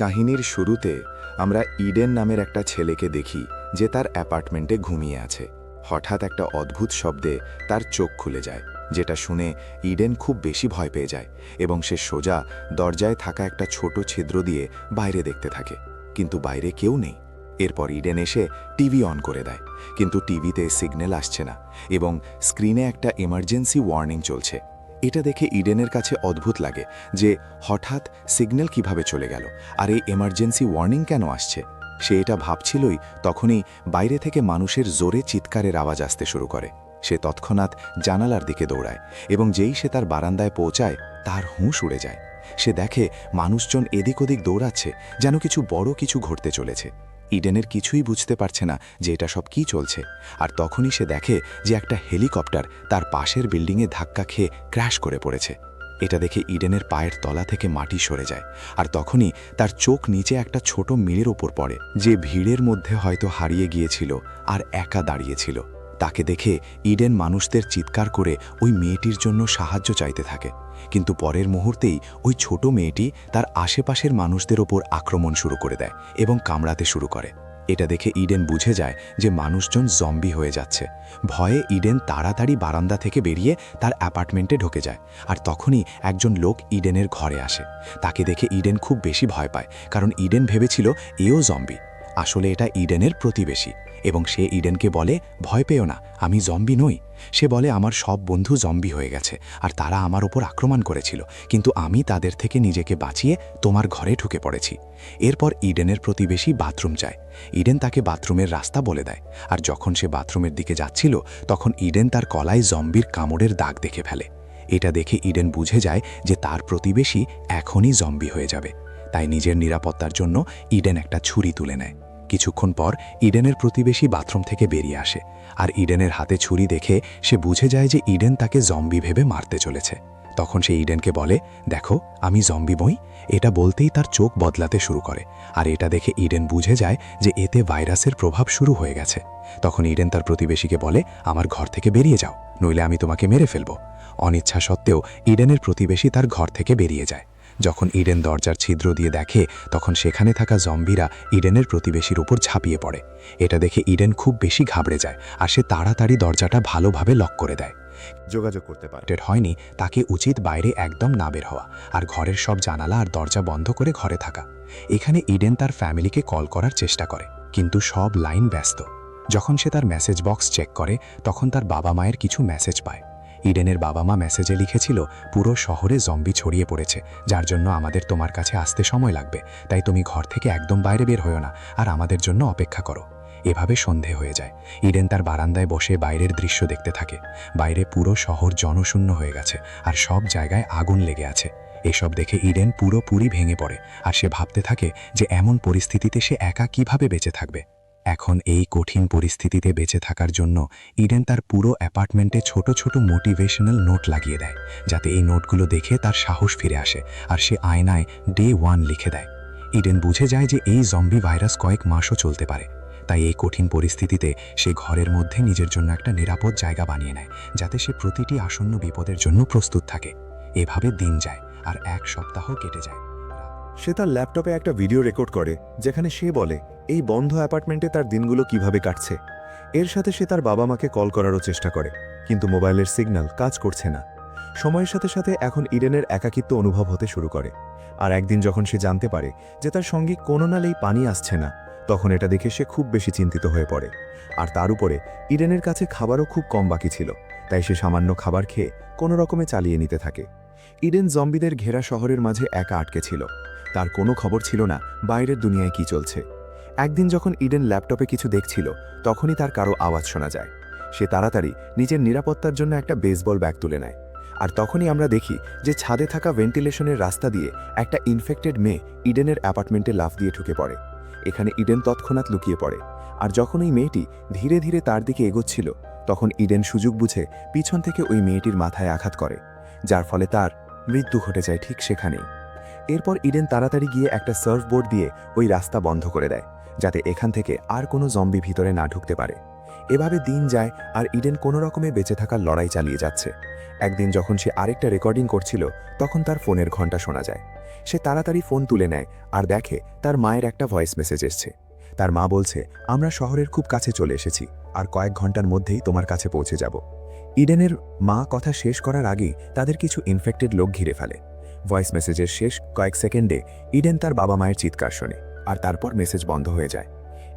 কাহিনীর শুরুতে আমরা ইডেন নামের একটা ছেলেকে দেখি যে তার অ্যাপার্টমেন্টে ঘুমিয়ে আছে। হঠাৎ একটা অদ্ভুত শব্দে তার চোখ খুলে যায়, যেটা শুনে ইডেন খুব বেশি ভয় পেয়ে যায় এবং সে সোজা দরজায় থাকা একটা ছোট ছিদ্র দিয়ে বাইরে দেখতে থাকে, কিন্তু বাইরে কেউ নেই। এরপর ইডেন এসে টিভি অন করে দেয়, কিন্তু টিভিতে সিগন্যাল আসছে না এবং স্ক্রিনে একটা এমার্জেন্সি ওয়ার্নিং চলছে। এটা দেখে ইডেনের কাছে অদ্ভুত লাগে যে হঠাৎ সিগন্যাল কিভাবে চলে গেল আর এই এমার্জেন্সি ওয়ার্নিং কেন আসছে। সে এটা ভাবছিলই তখনই বাইরে থেকে মানুষের জোরে চিৎকারের আওয়াজ আসতে শুরু করে। সে তৎক্ষণাৎ জানালার দিকে দৌড়ায় এবং যেই সে তার বারান্দায় পৌঁছায় তার হুঁশ উড়ে যায়। সে দেখে মানুষজন এদিক ওদিক দৌড়াচ্ছে, যেন কিছু বড় কিছু ঘটতে চলেছে। ইডেনের কিছুই বুঝতে পারছে না যে এটা সব কী চলছে। আর তখনই সে দেখে যে একটা হেলিকপ্টার তার পাশের বিল্ডিংয়ে ধাক্কা খেয়ে ক্র্যাশ করে পড়েছে। এটা দেখে ইডেনের পায়ের তলা থেকে মাটি সরে যায়, আর তখনই তার চোখ নিচে একটা ছোট মেয়ের ওপর পড়ে, যে ভিড়ের মধ্যে হয়তো হারিয়ে গিয়েছিল আর একা দাঁড়িয়েছিল। তাকে দেখে ইডেন মানুষদের চিৎকার করে ওই মেয়েটির জন্য সাহায্য চাইতে থাকে, কিন্তু পরের মুহূর্তেই ওই ছোট মেয়েটি তার আশেপাশের মানুষদের ওপর আক্রমণ শুরু করে দেয় এবং কামড়াতে শুরু করে। এটা দেখে ইডেন বুঝে যায় যে মানুষজন জম্বি হয়ে যাচ্ছে। ভয়ে ইডেন তাড়াতাড়ি বারান্দা থেকে বেরিয়ে তার অ্যাপার্টমেন্টে ঢুকে যায়, আর তখনই একজন লোক ইডেনের ঘরে আসে। তাকে দেখে ইডেন খুব বেশি ভয় পায়, কারণ ইডেন ভেবেছিল এও জম্বি। আসলে এটা ইডেনের প্রতিবেশী, এবং সে ইডেনকে বলে, ভয় পেও না, আমি জম্বি নই। সে বলে, আমার সব বন্ধু জম্বি হয়ে গেছে আর তারা আমার ওপর আক্রমণ করেছিল, কিন্তু আমি তাদের থেকে নিজেকে বাঁচিয়ে তোমার ঘরে ঢুকে পড়েছি। এরপর ইডেনের প্রতিবেশী বাথরুম চায়। ইডেন তাকে বাথরুমের রাস্তা বলে দেয়, আর যখন সে বাথরুমের দিকে যাচ্ছিল তখন ইডেন তার কলায় জম্বির কামড়ের দাগ দেখে ফেলে। এটা দেখে ইডেন বুঝে যায় যে তার প্রতিবেশী এখনই জম্বি হয়ে যাবে। তাই নিজের নিরাপত্তার জন্য ইডেন একটা ছুরি তুলে নেয়। কিছুক্ষণ পর ইডেনের প্রতিবেশী বাথরুম থেকে বেরিয়ে আসে, আর ইডেনের হাতে ছুরি দেখে সে বুঝে যায় যে ইডেন তাকে জম্বি ভেবে মারতে চলেছে। তখন সে ইডেনকে বলে, দেখো আমি জম্বি নই। এটা বলতেই তার চোখ বদলাতে শুরু করে, আর এটা দেখে ইডেন বুঝে যায় যে এতে ভাইরাসের প্রভাব শুরু হয়ে গেছে। তখন ইডেন তার প্রতিবেশীকে বলে, আমার ঘর থেকে বেরিয়ে যাও, নইলে আমি তোমাকে মেরে ফেলব। অনিচ্ছা সত্ত্বেও ইডেনের প্রতিবেশী তার ঘর থেকে বেরিয়ে যায়। যখন ইডেন দরজার ছিদ্র দিয়ে দেখে তখন সেখানে থাকা জম্বিরা ইডেনের প্রতিবেশীর উপর ঝাঁপিয়ে পড়ে। এটা দেখে ইডেন খুব বেশি ঘাবড়ে যায়, আর সে তাড়াতাড়ি দরজাটা ভালোভাবে লক করে দেয়। যোগাযোগ করতে পারে। হয়নি তাকে উচিত বাইরে একদম না বের হওয়া, আর ঘরের সব জানালা আর দরজা বন্ধ করে ঘরে থাকা। এখানে ইডেন তার ফ্যামিলিকে কল করার চেষ্টা করে, কিন্তু সব লাইন ব্যস্ত। যখন সে তার মেসেজ বক্স চেক করে তখন তার বাবা মায়ের কিছু মেসেজ পায়। ইডেনের বাবা মা মেসেজে লিখেছিল, পুরো শহরে জম্বি ছড়িয়ে পড়েছে, যার জন্য আমাদের তোমার কাছে আসতে সময় লাগবে, তাই তুমি ঘর থেকে একদম বাইরে বের হও না আর আমাদের জন্য অপেক্ষা করো। এভাবে সন্ধে হয়ে যায়। ইডেন তার বারান্দায় বসে বাইরের দৃশ্য দেখতে থাকে। বাইরে পুরো শহর জনশূন্য হয়ে গেছে আর সব জায়গায় আগুন লেগে আছে। এসব দেখে ইডেন পুরোপুরি ভেঙে পড়ে, আর সে ভাবতে থাকে যে এমন পরিস্থিতিতে সে একা কিভাবে বেঁচে থাকবে। এখন এই কঠিন পরিস্থিতিতে বেঁচে থাকার জন্য ইডেন তার পুরো অ্যাপার্টমেন্টে ছোট ছোট মোটিভেশনাল নোট লাগিয়ে দেয়, যাতে এই নোটগুলো দেখে তার সাহস ফিরে আসে, আর সে আয়নায় ডে 1 লিখে দেয়। ইডেন বুঝে যায় যে এই জম্বি ভাইরাস কয়েক মাসও চলতে পারে, তাই এই কঠিন পরিস্থিতিতে সে ঘরের মধ্যে নিজের জন্য একটা নিরাপদ জায়গা বানিয়ে নেয়, যাতে সে প্রতিটি আসন্ন বিপদের জন্য প্রস্তুত থাকে। এভাবে দিন যায় আর 1 সপ্তাহ কেটে যায়। সে তার ল্যাপটপে একটা ভিডিও রেকর্ড করে, যেখানে সে বলে এই বন্ধ অ্যাপার্টমেন্টে তার দিনগুলো কিভাবে কাটছে। এর সাথে সে তার বাবা মাকে কল করারও চেষ্টা করে, কিন্তু মোবাইলের সিগন্যাল কাজ করছে না। সময়ের সাথে সাথে এখন ইডেনের একাকিত্ব অনুভব হতে শুরু করে, আর একদিন যখন সে জানতে পারে যে তার সঙ্গে কোনো নালেই পানি আসছে না, তখন এটা দেখে সে খুব বেশি চিন্তিত হয়ে পড়ে। আর তার উপরে ইডেনের কাছে খাবারও খুব কম বাকি ছিল, তাই সে সামান্য খাবার খেয়ে কোনো রকমে চালিয়ে নিতে থাকে। ইডেন জম্বিদের ঘেরা শহরের মাঝে একা আটকে ছিল। তার কোনো খবর ছিল না বাইরের দুনিয়ায় কি চলছে। একদিন যখন ইডেন ল্যাপটপে কিছু দেখছিল, তখনই তার কারো আওয়াজ শোনা যায়। সে তাড়াতাড়ি নিজের নিরাপত্তার জন্য একটা বেসবল ব্যাগ তুলে নেয়, আর তখনই আমরা দেখি যে ছাদে থাকা ভেন্টিলেশনের রাস্তা দিয়ে একটা ইনফেক্টেড মেয়ে ইডেনের অ্যাপার্টমেন্টে লাফ দিয়ে ঢুকে পড়ে। এখানে ইডেন তৎক্ষণাৎ লুকিয়ে পড়ে, আর যখন ওই মেয়েটি ধীরে ধীরে তার দিকে এগোচ্ছিল তখন ইডেন সুযোগ বুঝে পিছন থেকে ওই মেয়েটির মাথায় আঘাত করে, যার ফলে তার মৃত্যু ঘটে যায় ঠিক সেখানেই। এরপর ইডেন তাড়াতাড়ি গিয়ে একটা সার্ফবোর্ড দিয়ে ওই রাস্তা বন্ধ করে দেয়, যাতে এখান থেকে আর কোনো জম্বি ভিতরে না ঢুকতে পারে। এভাবে দিন যায় আর ইডেন কোনো রকমে বেঁচে থাকার লড়াই চালিয়ে যাচ্ছে। একদিন যখন সে আরেকটা রেকর্ডিং করছিল তখন তার ফোনের ঘণ্টা শোনা যায়। সে তাড়াতাড়ি ফোন তুলে নেয় আর দেখে তার মায়ের একটা ভয়েস মেসেজ এসছে। তার মা বলছে, আমরা শহরের খুব কাছে চলে এসেছি আর কয়েক ঘন্টার মধ্যেই তোমার কাছে পৌঁছে যাব। ইডেনের মা কথা শেষ করার আগেই তাদের কিছু ইনফেক্টেড লোক ঘিরে ফেলে। ভয়েস মেসেজের শেষ কয়েক সেকেন্ডে ইডেন তার বাবা মায়ের চিৎকার শোনে আর তারপর মেসেজ বন্ধ হয়ে যায়।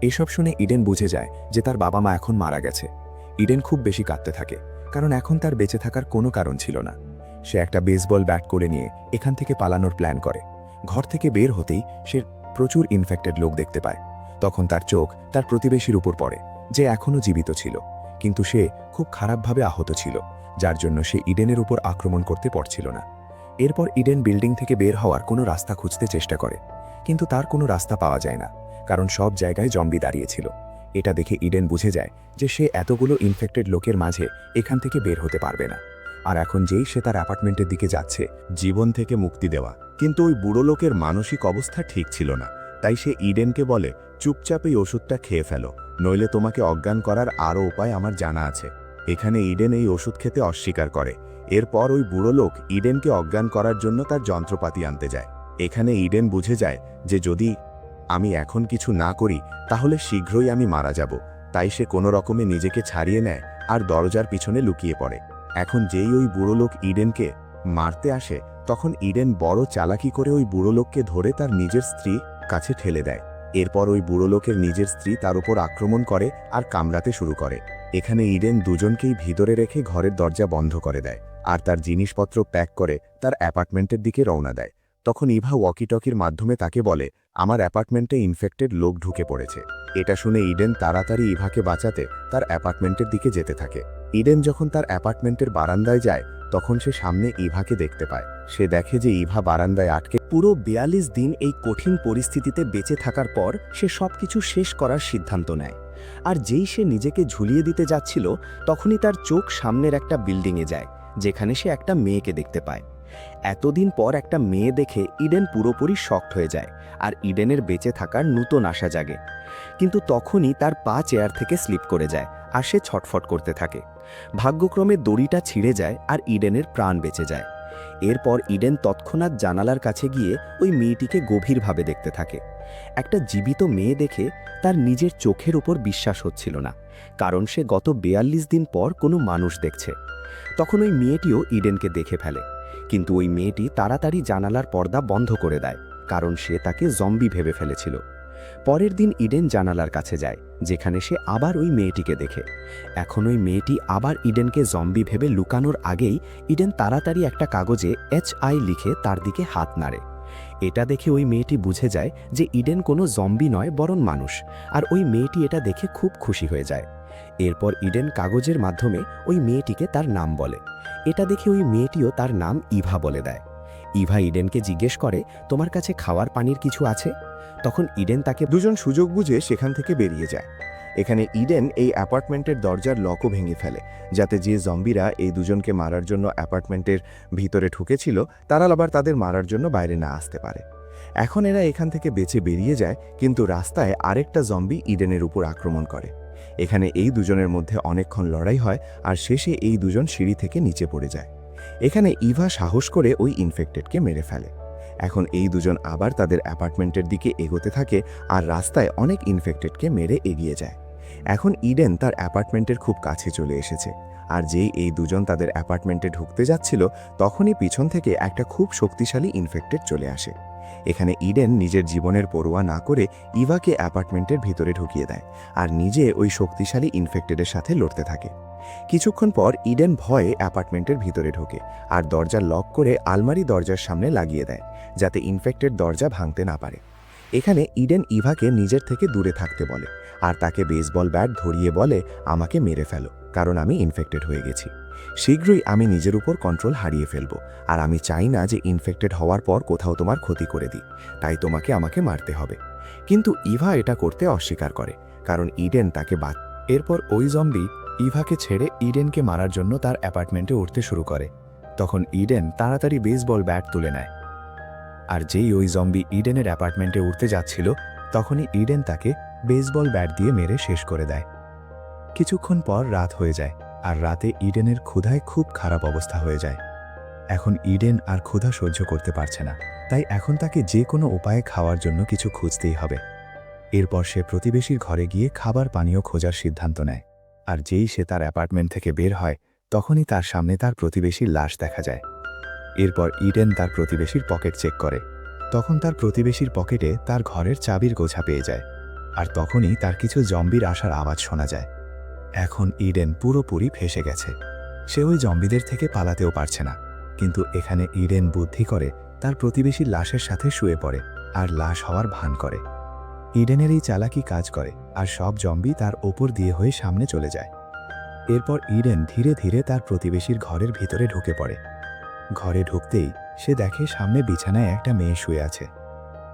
এসব শুনে ইডেন বুঝে যায় যে তার বাবা মা এখন মারা গেছে। ইডেন খুব বেশি কাঁদতে থাকে, কারণ এখন তার বেঁচে থাকার কোনো কারণ ছিল না। সে একটা বেসবল ব্যাট করে নিয়ে এখান থেকে পালানোর প্ল্যান করে। ঘর থেকে বের হতেই সে প্রচুর ইনফেক্টেড লোক দেখতে পায়। তখন তার চোখ তার প্রতিবেশীর উপর পড়ে, যে এখনও জীবিত ছিল, কিন্তু সে খুব খারাপভাবে আহত ছিল, যার জন্য সে ইডেনের উপর আক্রমণ করতে পারছিল না। এরপর ইডেন বিল্ডিং থেকে বের হওয়ার কোনো রাস্তা খুঁজতে চেষ্টা করে, কিন্তু তার কোনো রাস্তা পাওয়া যায় না, কারণ সব জায়গায় জম্বি দাঁড়িয়েছিল। এটা দেখে ইডেন বুঝে যায় যে সে এতগুলো ইনফেক্টেড লোকের মাঝে এখান থেকে বের হতে পারবে না। আর এখন যেই সে তার অ্যাপার্টমেন্টের দিকে যাচ্ছে জীবন থেকে মুক্তি দেওয়া, কিন্তু ওই বুড়ো লোকের মানসিক অবস্থা ঠিক ছিল না। তাই সে ইডেনকে বলে, চুপচাপ এই ওষুধটা খেয়ে ফেলো, নইলে তোমাকে অজ্ঞান করার আরও উপায় আমার জানা আছে। এখানে ইডেন এই ওষুধ খেতে অস্বীকার করে। এরপর ওই বুড়ো লোক ইডেনকে অজ্ঞান করার জন্য তার যন্ত্রপাতি আনতে যায়। এখানে ইডেন বুঝে যায় যে যদি আমি এখন কিছু না করি তাহলে শীঘ্রই আমি মারা যাব। তাই সে কোনো রকমে নিজেকে ছাড়িয়ে নেয় আর দরজার পিছনে লুকিয়ে পড়ে। এখন যেই ওই বুড়ো লোক ইডেনকে মারতে আসে, তখন ইডেন বড় চালাকি করে ওই বুড়ো লোককে ধরে তার নিজের স্ত্রী কাছে ঠেলে দেয়। এরপর ওই বুড়ো লোকের নিজের স্ত্রী তার উপর আক্রমণ করে আর কামড়াতে শুরু করে। এখানে ইডেন দুজনকেই ভিতরে রেখে ঘরের দরজা বন্ধ করে দেয় আর তার জিনিসপত্র প্যাক করে তার অ্যাপার্টমেন্টের দিকে রওনা দেয়। তখন ইভা ওয়াকিটকির মাধ্যমে তাকে বলে, আমার অ্যাপার্টমেন্টে ইনফেক্টেড লোক ঢুকে পড়েছে। এটা শুনে ইডেন তাড়াতাড়ি ইভাকে বাঁচাতে তার অ্যাপার্টমেন্টের দিকে যেতে থাকে। ইডেন যখন তার অ্যাপার্টমেন্টের বারান্দায় যায় তখন সে সামনে ইভাকে দেখতে পায়। সে দেখে যে ইভা বারান্দায় আটকে। পুরো ৪২ দিন এই কঠিন পরিস্থিতিতে বেঁচে থাকার পর সে সবকিছু শেষ করার সিদ্ধান্ত নেয়। আর যেই সে নিজেকে ঝুলিয়ে দিতে যাচ্ছিল তখনই তার চোখ সামনের একটা বিল্ডিংয়ে যায়, যেখানে সে একটা মেয়েকে দেখতে পায়। এতদিন পর একটা মেয়ে দেখে ইডেন পুরোপুরি শকড হয়ে যায় আর ইডেনের বেঁচে থাকার নূতন আশা জাগে। কিন্তু তখনই তার পা চেয়ার থেকে স্লিপ করে যায় আর সে ছটফট করতে থাকে। ভাগ্যক্রমে দড়িটা ছিঁড়ে যায় আর ইডেনের প্রাণ বেঁচে যায়। এরপর ইডেন তৎক্ষণাৎ জানালার কাছে গিয়ে ওই মেয়েটিকে গভীরভাবে দেখতে থাকে। একটা জীবিত মেয়ে দেখে তার নিজের চোখের উপর বিশ্বাস হচ্ছিল না, কারণ সে গত ৪২ দিন পর কোনো মানুষ দেখছে। তখন ওই মেয়েটিও ইডেনকে দেখে ফেলে, কিন্তু ওই মেয়েটি তাড়াতাড়ি জানালার পর্দা বন্ধ করে দেয়, কারণ সে তাকে জম্বি ভেবে ফেলেছিল। পরের দিন ইডেন জানালার কাছে যায়, যেখানে সে আবার ওই মেয়েটিকে দেখে। এখন ওই মেয়েটি আবার ইডেনকে জম্বি ভেবে লুকানোর আগেই ইডেন তাড়াতাড়ি একটা কাগজে HI লিখে তার দিকে হাত নাড়ে। এটা দেখে ওই মেয়েটি বুঝে যায় যে ইডেন কোনো জম্বি নয়, বরং মানুষ, আর ওই মেয়েটি এটা দেখে খুব খুশি হয়ে যায়। এরপর ইডেন কাগজের মাধ্যমে ওই মেয়েটিকে তার নাম বলে। এটা দেখে ওই মেয়েটিও তার নাম ইভা বলে দেয়। ইভা ইডেনকে জিজ্ঞেস করে, তোমার কাছে খাওয়ার পানির কিছু আছে? তখন ইডেন তাকে দুজন সুযোগ বুঝে সেখান থেকে বেরিয়ে যায়। এখানে ইডেন এই অ্যাপার্টমেন্টের দরজার লকও ভেঙে ফেলে, যাতে যে জম্বিরা এই দুজনকে মারার জন্য অ্যাপার্টমেন্টের ভিতরে ঢুকেছিল তারা আবার তাদের মারার জন্য বাইরে না আসতে পারে। এখন এরা এখান থেকে বেঁচে বেরিয়ে যায়, কিন্তু রাস্তায় আরেকটা জম্বি ইডেনের উপর আক্রমণ করে। এখানে এই দুজনের মধ্যে অনেকক্ষণ লড়াই হয় আর শেষে এই দুজন সিঁড়ি থেকে নিচে পড়ে যায়। এখানে ইভা সাহস করে ওই ইনফেক্টেডকে মেরে ফেলে। এখন এই দুজন আবার তাদের অ্যাপার্টমেন্টের দিকে এগোতে থাকে আর রাস্তায় অনেক ইনফেক্টেডকে মেরে এগিয়ে যায়। এখন ইডেন তার অ্যাপার্টমেন্টের খুব কাছে চলে এসেছে, আর যেই এই দুজন তাদের অ্যাপার্টমেন্টে ঢুকতে যাচ্ছিল তখনই পিছন থেকে একটা খুব শক্তিশালী ইনফেক্টেড চলে আসে। এখানে ইডেন নিজের জীবনের পরোয়া না করে ইভাকে অ্যাপার্টমেন্টের ভিতরে ঢুকিয়ে দেয় আর নিজে ওই শক্তিশালী ইনফেক্টেডের সাথে লড়তে থাকে। কিছুক্ষণ পর ইডেন ভয়ে অ্যাপার্টমেন্টের ভিতরে ঢোকে আর দরজা লক করে আলমারি দরজার সামনে লাগিয়ে দেয়, যাতে ইনফেক্টেড দরজা ভাঙতে না পারে। এখানে ইডেন ইভাকে নিজের থেকে দূরে থাকতে বলে আর তাকে বেসবল ব্যাট ধরিয়ে বলে, আমাকে মেরে ফেলো, কারণ আমি ইনফেক্টেড হয়ে গেছি। শীঘ্রই আমি নিজের উপর কন্ট্রোল হারিয়ে ফেলবো, আর আমি চাই না যে ইনফেক্টেড হওয়ার পর কোথাও তোমার ক্ষতি করে দিই, তাই তোমাকে আমাকে মারতে হবে। কিন্তু ইভা এটা করতে অস্বীকার করে, কারণ ইডেন তাকে এরপর ওই জম্বি ইভাকে ছেড়ে ইডেনকে মারার জন্য তার অ্যাপার্টমেন্টে উঠতে শুরু করে। তখন ইডেন তাড়াতাড়ি বেসবল ব্যাট তুলে নেয়, আর যেই ওই জম্বি ইডেনের অ্যাপার্টমেন্টে উঠতে যাচ্ছিল তখনই ইডেন তাকে বেসবল ব্যাট দিয়ে মেরে শেষ করে দেয়। কিছুক্ষণ পর রাত হয়ে যায়, আর রাতে ইডেনের ক্ষুধায় খুব খারাপ অবস্থা হয়ে যায়। এখন ইডেন আর ক্ষুধা সহ্য করতে পারছে না, তাই এখন তাকে যে কোনো উপায়ে খাওয়ার জন্য কিছু খুঁজতেই হবে। এরপর সে প্রতিবেশীর ঘরে গিয়ে খাবার পানীয় খোঁজার সিদ্ধান্ত নেয়। আর যেই সে তার অ্যাপার্টমেন্ট থেকে বের হয়, তখনই তার সামনে তার প্রতিবেশীর লাশ দেখা যায়। এরপর ইডেন তার প্রতিবেশীর পকেট চেক করে। তখন তার প্রতিবেশীর পকেটে তার ঘরের চাবির গোছা পেয়ে যায়। আর তখনই তার কিছু জম্বির আসার আওয়াজ শোনা যায়। এখন ইডেন পুরোপুরি ফেঁসে গেছে। সে ওই জম্বিদের থেকে পালাতেও পারছে না। কিন্তু এখানে ইডেন বুদ্ধি করে তার প্রতিবেশীর লাশের সাথে শুয়ে পড়ে আর লাশ হওয়ার ভান করে। ইডেনের এই চালাকি কাজ করে, আর সব জম্বি তার ওপর দিয়ে হয়ে সামনে চলে যায়। এরপর ইডেন ধীরে ধীরে তার প্রতিবেশীর ঘরের ভিতরে ঢুকে পড়ে। ঘরে ঢুকতেই সে দেখে সামনে বিছানায় একটা মেয়ে শুয়ে আছে।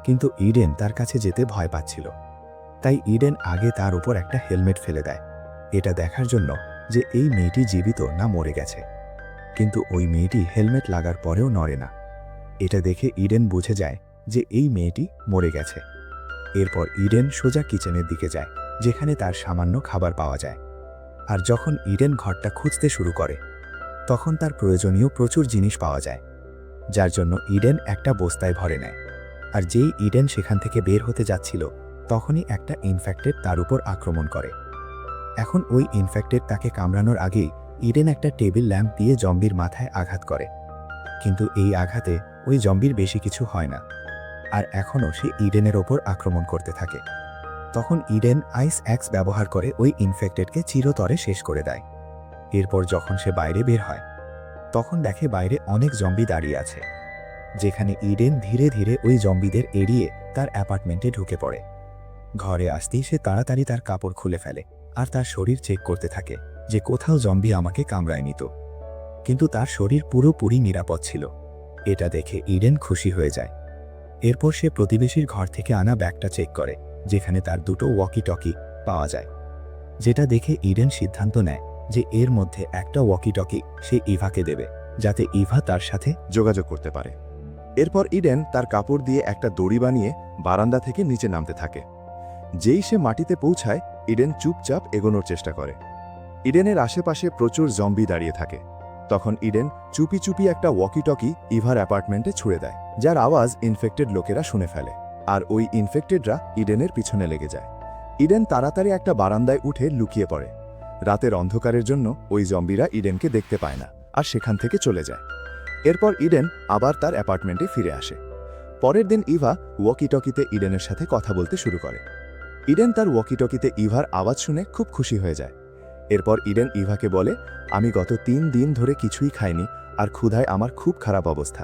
কিন্তু ইডেন তার কাছে যেতে ভয় পাচ্ছিল, তাই ইডেন আগে তার উপর একটা হেলমেট ফেলে দেয়, এটা দেখার জন্য যে এই মেয়েটি জীবিত না মরে গেছে। কিন্তু ওই মেয়েটি হেলমেট লাগার পরেও নড়ে না। এটা দেখে ইডেন বুঝে যায় যে এই মেয়েটি মরে গেছে। এরপর ইডেন সোজা কিচেনের দিকে যায়, যেখানে তার সামান্য খাবার পাওয়া যায়। আর যখন ইডেন ঘরটা খুঁজতে শুরু করে, তখন তার প্রয়োজনীয় প্রচুর জিনিস পাওয়া যায়, যার জন্য ইডেন একটা বস্তায় ভরে নেয়। আর যেই ইডেন সেখান থেকে বের হতে যাচ্ছিল, তখনই একটা ইনফেক্টেড তার উপর আক্রমণ করে। এখন ওই ইনফেক্টেড তাকে কামড়ানোর আগেই ইডেন একটা টেবিল ল্যাম্প দিয়ে জম্বির মাথায় আঘাত করে। কিন্তু এই আঘাতে ওই জম্বির বেশি কিছু হয় না, আর এখনও সে ইডেনের ওপর আক্রমণ করতে থাকে। তখন ইডেন আইস অ্যাক্স ব্যবহার করে ওই ইনফেক্টেডকে চিরতরে শেষ করে দেয়। এরপর যখন সে বাইরে বের হয়, তখন দেখে বাইরে অনেক জম্বি দাঁড়িয়ে আছে, যেখানে ইডেন ধীরে ধীরে ওই জম্বিদের এড়িয়ে তার অ্যাপার্টমেন্টে ঢুকে পড়ে। ঘরে আসতেই সে তাড়াতাড়ি তার কাপড় খুলে ফেলে আর তার শরীর চেক করতে থাকে যে কোথাও জম্বি আমাকে কামড়ায় নিত। কিন্তু তার শরীর পুরোপুরি নিরাপদ ছিল। এটা দেখে ইডেন খুশি হয়ে যায়। এরপর সে প্রতিবেশীর ঘর থেকে আনা ব্যাগটা চেক করে, যেখানে তার দুটো ওয়াকি টকি পাওয়া যায়। যেটা দেখে ইডেন সিদ্ধান্ত নেয় যে এর মধ্যে একটা ওয়াকি টকি সে ইভাকে দেবে, যাতে ইভা তার সাথে যোগাযোগ করতে পারে। এরপর ইডেন তার কাপড় দিয়ে একটা দড়ি বানিয়ে বারান্দা থেকে নিচে নামতে থাকে। যেই সে মাটিতে পৌঁছায়, ইডেন চুপচাপ এগোনোর চেষ্টা করে। ইডেনের আশেপাশে প্রচুর জম্বি দাঁড়িয়ে থাকে। তখন ইডেন চুপি চুপি একটা ওয়াকি টকি ইভার অ্যাপার্টমেন্টে ছুঁড়ে দেয়, যার আওয়াজ ইনফেক্টেড লোকেরা শুনে ফেলে। আর ওই ইনফেক্টেডরা ইডেনের পিছনে লেগে যায়। ইডেন তাড়াতাড়ি একটা বারান্দায় উঠে লুকিয়ে পড়ে। রাতের অন্ধকারের জন্য ওই জম্বিরা ইডেনকে দেখতে পায় না আর সেখান থেকে চলে যায়। এরপর ইডেন আবার তার অ্যাপার্টমেন্টে ফিরে আসে। পরের দিন ইভা ওয়াকি টকিতে ইডেনের সাথে কথা বলতে শুরু করে। ইডেন তার ওয়াকি টকিতে ইভার আওয়াজ শুনে খুব খুশি হয়ে যায়। এরপর ইডেন ইভাকে বলে, আমি গত 3 দিন ধরে কিছুই খাইনি, আর ক্ষুধায় আমার খুব খারাপ অবস্থা।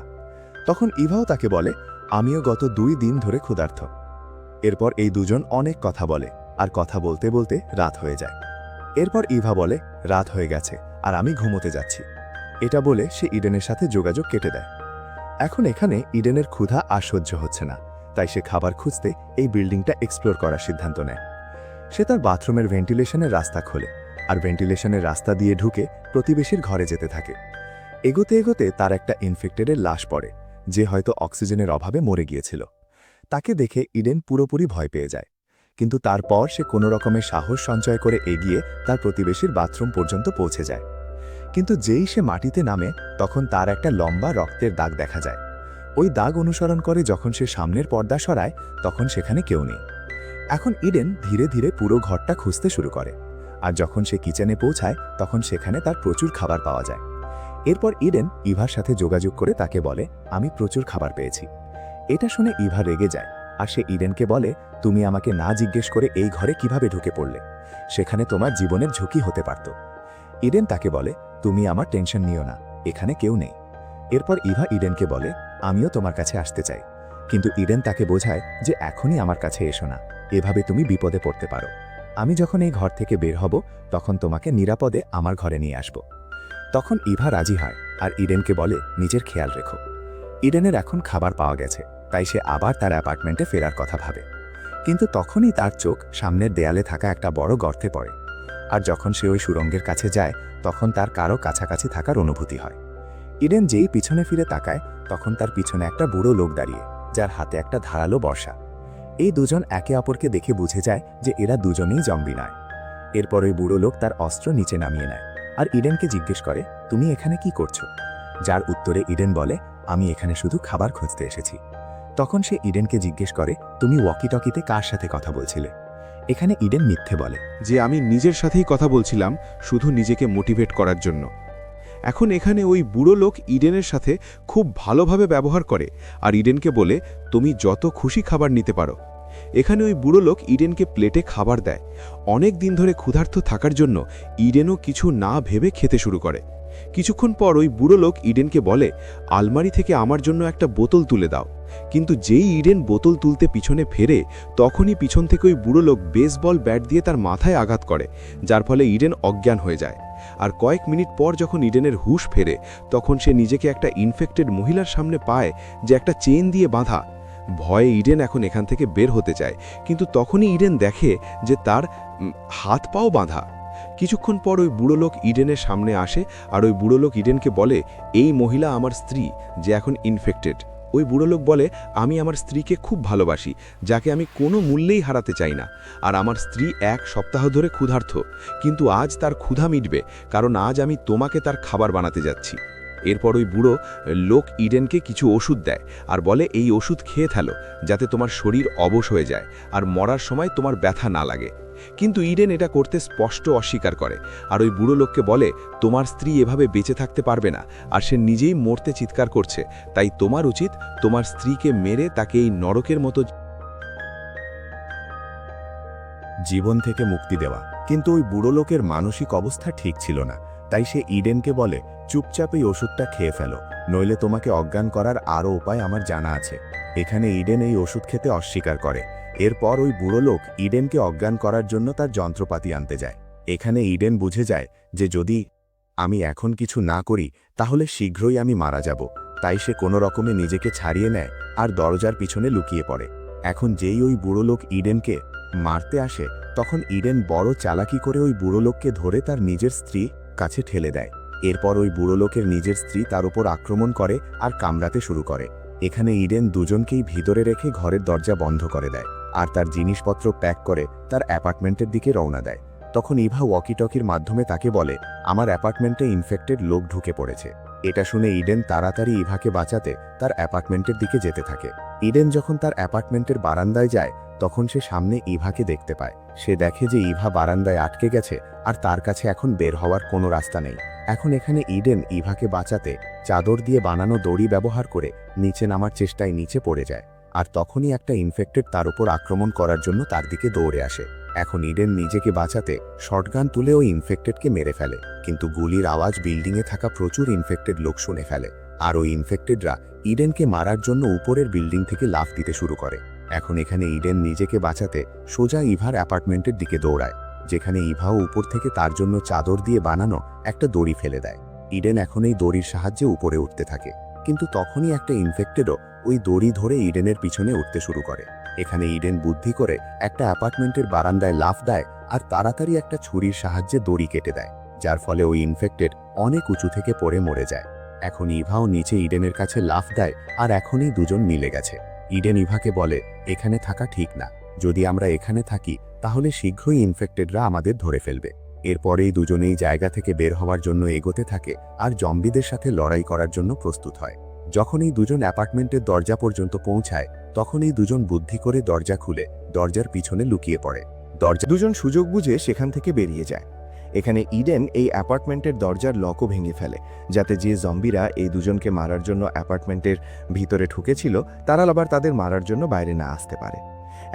তখন ইভাও তাকে বলে, আমিও গত 2 দিন ধরে ক্ষুধার্ত। এরপর এই দুজন অনেক কথা বলে, আর কথা বলতে বলতে রাত হয়ে যায়। এরপর ইভা বলে, রাত হয়ে গেছে আর আমি ঘুমোতে যাচ্ছি। এটা বলে সে ইডেনের সাথে যোগাযোগ কেটে দেয়। এখন এখানে ইডেনের ক্ষুধা আর সহ্য হচ্ছে না, তাই সে খাবার খুঁজতে এই বিল্ডিংটা এক্সপ্লোর করার সিদ্ধান্ত নেয়। সে তার বাথরুমের ভেন্টিলেশনের রাস্তা খোলে, আর ভেন্টিলেশনের রাস্তা দিয়ে ঢুকে প্রতিবেশীর ঘরে যেতে থাকে। এগোতে এগোতে তার একটা ইনফেক্টেডের লাশ পড়ে, যে হয়তো অক্সিজেনের অভাবে মরে গিয়েছিল। তাকে দেখে ইডেন পুরোপুরি ভয় পেয়ে যায়। কিন্তু তারপর সে কোনো রকমের সাহস সঞ্চয় করে এগিয়ে তার প্রতিবেশীর বাথরুম পর্যন্ত পৌঁছে যায়। কিন্তু যেই সে মাটিতে নামে, তখন তার একটা লম্বা রক্তের দাগ দেখা যায়। ওই দাগ অনুসরণ করে যখন সে সামনের পর্দা সরায়, তখন সেখানে কেউ নেই। এখন ইডেন ধীরে ধীরে পুরো ঘরটা খুঁজতে শুরু করে। আর যখন সে কিচেনে পৌঁছায়, তখন সেখানে তার প্রচুর খাবার পাওয়া যায়। এরপর ইডেন ইভার সাথে যোগাযোগ করে তাকে বলে, আমি প্রচুর খাবার পেয়েছি। এটা শুনে ইভা রেগে যায়, আর সে ইডেনকে বলে, তুমি আমাকে না জিজ্ঞেস করে এই ঘরে কিভাবে ঢুকে পড়লে? সেখানে তোমার জীবনের ঝুঁকি হতে পারত। ইডেন তাকে বলে, তুমি আমার টেনশন নিও না, এখানে কেউ নেই। এরপর ইভা ইডেনকে বলে, আমিও তোমার কাছে আসতে চাই, কিন্তু ইডেন তাকে বোঝায় যে এখনই আমার কাছে এসো না, এভাবে তুমি বিপদে পড়তে পারো। আমি যখন এই ঘর থেকে বের হব, তখন তোমাকে নিরাপদে আমার ঘরে নিয়ে আসব। তখন ইভা রাজি হয়, আর ইডেনকে বলে, নিজের খেয়াল রেখো। ইডেনের এখন খাবার পাওয়া গেছে, তাই সে আবার তার অ্যাপার্টমেন্টে ফেরার কথা ভাবে। কিন্তু তখনই তার চোখ সামনের দেয়ালে থাকা একটা বড় গর্তে পড়ে। আর যখন সে ওই সুড়ঙ্গের কাছে যায়, তখন তার কারো কাছাকাছি থাকার অনুভূতি হয়। ইডেন যেই পিছনে ফিরে তাকায়, তখন তার পিছনে একটা বুড়ো লোক দাঁড়িয়ে, যার হাতে একটা ধারালো বর্শা। এই দুজন একে অপরকে দেখে বুঝে যায় যে এরা দুজনেই জম্বি নয়। এরপর ওই বুড়ো লোক তার অস্ত্র নিচে নামিয়ে নেয় আর ইডেনকে জিজ্ঞেস করে, তুমি এখানে কি করছো? যার উত্তরে ইডেন বলে, আমি এখানে শুধু খাবার খুঁজতে এসেছি। তখন সে ইডেনকে জিজ্ঞেস করে, তুমি ওয়াকি টকিতে কার সাথে কথা বলছিলে? এখানে ইডেন মিথ্যে বলে যে আমি নিজের সাথেই কথা বলছিলাম, শুধু নিজেকে মোটিভেট করার জন্য। এখন এখানে ওই বুড়ো লোক ইডেনের সাথে খুব ভালোভাবে ব্যবহার করে আর ইডেনকে বলে, তুমি যত খুশি খাবার নিতে পারো। এখানে ওই বুড়ো লোক ইডেনকে প্লেটে খাবার দেয়। অনেক দিন ধরে ক্ষুধার্ত থাকার জন্য ইডেনও কিছু না ভেবে খেতে শুরু করে। কিছুক্ষণ পর ওই বুড়ো লোক ইডেনকে বলে, আলমারি থেকে আমার জন্য একটা বোতল তুলে দাও। কিন্তু যেই ইডেন বোতল তুলতে পিছনে ফেরে, তখনই পিছন থেকে ওই বুড়ো লোক বেসবল ব্যাট দিয়ে তার মাথায় আঘাত করে, যার ফলে ইডেন অজ্ঞান হয়ে যায়। আর কয়েক মিনিট পর যখন ইডেনের হুঁশ ফেরে, তখন সে নিজেকে একটা ইনফেক্টেড মহিলার সামনে পায়, যে একটা চেন দিয়ে বাঁধা। ভয়ে ইডেন এখন এখান থেকে বের হতে চায়, কিন্তু তখনই ইডেন দেখে যে তার হাত পাও বাঁধা। কিছুক্ষণ পর ওই বুড়ো লোক ইডেনের সামনে আসে আর ওই বুড়ো লোক ইডেনকে বলে, এই মহিলা আমার স্ত্রী, যে এখন ইনফেক্টেড। ওই বুড়ো লোক বলে, আমি আমার স্ত্রীকে খুব ভালোবাসি, যাকে আমি কোনো মূল্যেই হারাতে চাই না। আর আমার স্ত্রী 1 সপ্তাহ ধরে ক্ষুধার্ত, কিন্তু আজ তার ক্ষুধা মিটবে, কারণ আজ আমি তোমাকে তার খাবার বানাতে যাচ্ছি। এরপর ওই বুড়ো লোক ইডেনকে কিছু ওষুধ দেয় আর বলে, এই ওষুধ খেয়ে ফেলো, যাতে তোমার শরীর অবশ হয়ে যায় আর মরার সময় তোমার ব্যথা না লাগে। কিন্তু ইডেন এটা করতে স্পষ্ট অস্বীকার করে আর ওই বুড়ো লোককে বলে, তোমার স্ত্রী এভাবে বেঁচে থাকতে পারবে না, আর সে নিজেই মরতে চিৎকার করছে, তাই তোমার উচিত তোমার স্ত্রীকে মেরে তাকে এই নরকের মতো জীবন থেকে মুক্তি দেওয়া। কিন্তু ওই বুড়ো লোকের মানসিক অবস্থা ঠিক ছিল না, তাই সে ইডেনকে বলে, চুপচাপ এই ওষুধটা খেয়ে ফেলো, নইলে তোমাকে অজ্ঞান করার আরও উপায় আমার জানা আছে। এখানে ইডেন এই ওষুধ খেতে অস্বীকার করে। এরপর ওই বুড়ো লোক ইডেনকে অজ্ঞান করার জন্য তার যন্ত্রপাতি আনতে যায়। এখানে ইডেন বুঝে যায় যে যদি আমি এখন কিছু না করি তাহলে শীঘ্রই আমি মারা যাব, তাই সে কোনো রকমে নিজেকে ছাড়িয়ে নেয় আর দরজার পিছনে লুকিয়ে পড়ে। এখন যেই ওই বুড়ো লোক ইডেনকে মারতে আসে, তখন ইডেন বড় চালাকি করে ওই বুড়ো লোককে ধরে তার নিজের স্ত্রী কাছে ঠেলে দেয়। এরপর ওই বুড়ো লোকের নিজের স্ত্রী তার উপর আক্রমণ করে আর কামড়াতে শুরু করে। এখানে ইডেন দুজনকেই ভিতরে রেখে ঘরের দরজা বন্ধ করে দেয় আর তার জিনিসপত্র প্যাক করে তার অ্যাপার্টমেন্টের দিকে রওনা দেয়। তখন ইভা ওয়াকি টকির মাধ্যমে তাকে বলে, আমার অ্যাপার্টমেন্টে ইনফেক্টেড লোক ঢুকে পড়েছে। এটা শুনে ইডেন তাড়াতাড়ি ইভাকে বাঁচাতে তার অ্যাপার্টমেন্টের দিকে যেতে থাকে। ইডেন যখন তার অ্যাপার্টমেন্টের বারান্দায় যায়, তখন সে সামনে ইভাকে দেখতে পায়। সে দেখে যে ইভা বারান্দায় আটকে গেছে আর তার কাছে এখন বের হওয়ার কোনো রাস্তা নেই। এখন এখানে ইডেন ইভাকে বাঁচাতে চাদর দিয়ে বানানো দড়ি ব্যবহার করে নিচে নামার চেষ্টায় নিচে পড়ে যায়। আর তখনই একটা ইনফেক্টেড তার উপর আক্রমণ করার জন্য তার দিকে দৌড়ে আসে। এখন ইডেন নিজেকে বাঁচাতে শটগান তুলে ওই ইনফেক্টেডকে মেরে ফেলে, কিন্তু গুলির আওয়াজ বিল্ডিংয়ে থাকা প্রচুর ইনফেক্টেড লোক শুনে ফেলে। আর ওই ইনফেক্টেডরা ইডেনকে মারার জন্য উপরের বিল্ডিং থেকে লাফ দিতে শুরু করে। এখন এখানে ইডেন নিজেকে বাঁচাতে সোজা ইভার অ্যাপার্টমেন্টের দিকে দৌড়ায়, যেখানে ইভাও উপর থেকে তার জন্য চাদর দিয়ে বানানো একটা দড়ি ফেলে দেয়। ইডেন এখন এই দড়ির সাহায্যে উপরে উঠতে থাকে, কিন্তু তখনই একটা ইনফেক্টেডও ওই দড়ি ধরে ইডেনের পিছনে উঠতে শুরু করে। এখানে ইডেন বুদ্ধি করে একটা অ্যাপার্টমেন্টের বারান্দায় লাফ দেয় আর তাড়াতাড়ি একটা ছুরির সাহায্যে দড়ি কেটে দেয়, যার ফলে ওই ইনফেক্টেড অনেক উঁচু থেকে পড়ে মরে যায়। এখন ইভাও নিচে ইডেনের কাছে লাফ দেয় আর এখনই দুজন মিলে গেছে। ইডেন ইভাকে বলে, এখানে থাকা ঠিক না, যদি আমরা এখানে থাকি তাহলে শীঘ্রই ইনফেক্টেডরা আমাদের ধরে ফেলবে। এরপরেই দুজনেই জায়গা থেকে বের হওয়ার জন্য এগোতে থাকে আর জম্বিদের সাথে লড়াই করার জন্য প্রস্তুত হয়। যখন এই দুজন অ্যাপার্টমেন্টের দরজা পর্যন্ত পৌঁছায়, তখন এই দুজন বুদ্ধি করে দরজা খুলে দরজার পিছনে লুকিয়ে পড়ে। দুজন সুযোগ বুঝে সেখান থেকে বেরিয়ে যায়। এখানে ইডেন এই অ্যাপার্টমেন্টের দরজার লকও ভেঙে ফেলে, যাতে যে জম্বিরা এই দুজনকে মারার জন্য অ্যাপার্টমেন্টের ভিতরে ঢুকেছিল তারা আবার তাদের মারার জন্য বাইরে না আসতে পারে।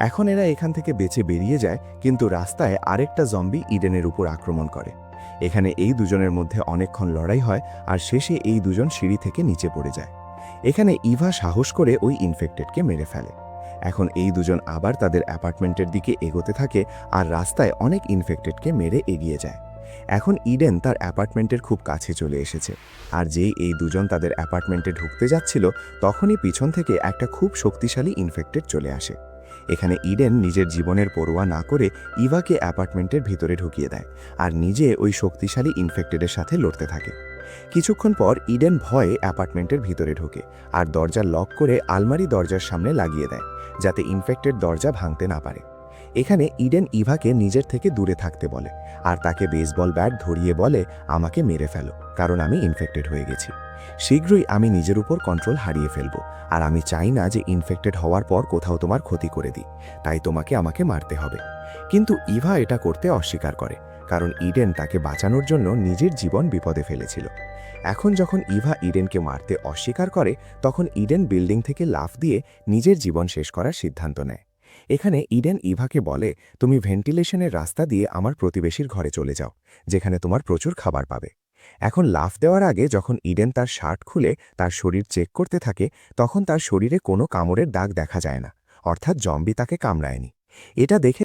এখন এরা এখান থেকে বেঁচে বেরিয়ে যায়, কিন্তু রাস্তায় আরেকটা জম্বি ইডেনের উপর আক্রমণ করে। এখানে এই দুজনের মধ্যে অনেকক্ষণ লড়াই হয় আর শেষে এই দুজন সিঁড়ি থেকে নিচে পড়ে যায়। এখানে ইভা সাহস করে ওই ইনফেক্টেডকে মেরে ফেলে। এখন এই দুজন আবার তাদের অ্যাপার্টমেন্টের দিকে এগোতে থাকে আর রাস্তায় অনেক ইনফেক্টেডকে মেরে এগিয়ে যায়। এখন ইডেন তার অ্যাপার্টমেন্টের খুব কাছে চলে এসেছে, আর যেই এই দুজন তাদের অ্যাপার্টমেন্টে ঢুকতে যাচ্ছিল, তখনই পিছন থেকে একটা খুব শক্তিশালী ইনফেক্টেড চলে আসে। এখানে ইডেন নিজের জীবনের পরোয়া না করে ইভাকে অ্যাপার্টমেন্টের ভিতরে ঢুকিয়ে দেয় আর নিজে ওই শক্তিশালী ইনফেক্টেডের সাথে লড়তে থাকে। কিছুক্ষণ পর ইডেন ভয়ে অ্যাপার্টমেন্টের ভিতরে ঢোকে আর দরজা লক করে আলমারি দরজার সামনে লাগিয়ে দেয়, যাতে ইনফেক্টেড দরজা ভাঙতে না পারে। এখানে ইডেন ইভাকে নিজের থেকে দূরে থাকতে বলে আর তাকে বেসবল ব্যাট ধরিয়ে বলে আমাকে মেরে ফেলো, কারণ আমি ইনফেক্টেড হয়ে গেছি। শীঘ্রই আমি নিজের উপর কন্ট্রোল হারিয়ে ফেলবো, আর আমি চাই না যে ইনফেক্টেড হওয়ার পর কোথাও তোমার ক্ষতি করে দিই, তাই তোমাকে আমাকে মারতে হবে। কিন্তু ইভা এটা করতে অস্বীকার করে, কারণ ইডেন তাকে বাঁচানোর জন্য নিজের জীবন বিপদে ফেলেছিল। এখন যখন ইভা ইডেনকে মারতে অস্বীকার করে, তখন ইডেন বিল্ডিং থেকে লাফ দিয়ে নিজের জীবন শেষ করার সিদ্ধান্ত নেয়। এখানে ইডেন ইভাকে বলে, তুমি ভেন্টিলেশনের রাস্তা দিয়ে আমার প্রতিবেশীর ঘরে চলে যাও, যেখানে তোমার প্রচুর খাবার পাবে। এখন লাফ দেওয়ার আগে যখন ইডেন তার শার্ট খুলে তার শরীর চেক করতে থাকে, তখন তার শরীরে কোনো কামড়ের দাগ দেখা যায় না, অর্থাৎ জম্বি তাকে কামড়ায়নি। এটা দেখে